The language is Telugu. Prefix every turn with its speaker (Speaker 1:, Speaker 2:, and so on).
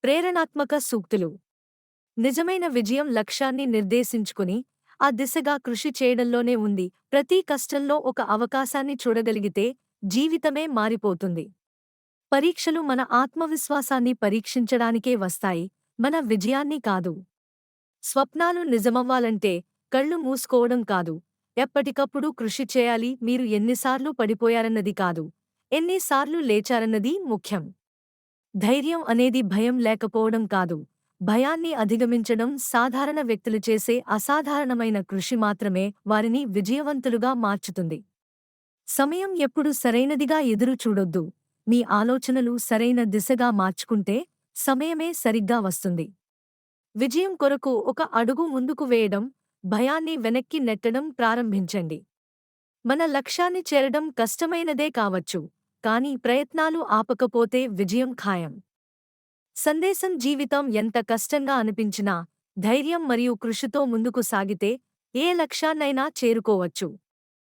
Speaker 1: ప్రేరణాత్మక సూక్తులు. నిజమైన విజయం లక్ష్యాన్ని నిర్దేశించుకుని, ఆ దిశగా కృషి చేయడంలోనే ఉంది. ప్రతి కష్టంలో ఒక అవకాశాన్ని చూడగలిగితే జీవితమే మారిపోతుంది. పరీక్షలు మన ఆత్మవిశ్వాసాన్ని పరీక్షించడానికే వస్తాయి, మన విజయాన్ని కాదు. స్వప్నాలు నిజమవ్వాలంటే కళ్ళు మూసుకోవడం కాదు, ఎప్పటికప్పుడు కృషి చేయాలి. మీరు ఎన్నిసార్లు పడిపోయారన్నది కాదు, ఎన్నిసార్లు లేచారన్నది ముఖ్యం. ధైర్యం అనేది భయం లేకపోవడం కాదు, భయాన్ని అధిగమించడం. సాధారణ వ్యక్తులు చేసే అసాధారణమైన కృషి మాత్రమే వారిని విజయవంతులుగా మార్చుతుంది. సమయం ఎప్పుడు సరైనదిగా ఎదురు చూడొద్దు. మీ ఆలోచనలు సరైన దిశగా మార్చుకుంటే సమయమే సరిగ్గా వస్తుంది. విజయం కొరకు ఒక అడుగు ముందుకు వేయడం, భయాన్ని వెనక్కి నెట్టడం ప్రారంభించండి. మన లక్ష్యాన్ని చేరడం కష్టమైనదే కావచ్చు, కానీ ప్రయత్నాలు ఆపకపోతే విజయం ఖాయం. సందేశం: జీవితం ఎంత కష్టంగా అనిపించినా ధైర్యం మరియు కృషితో ముందుకు సాగితే ఏ లక్ష్యాన్నైనా చేరుకోవచ్చు.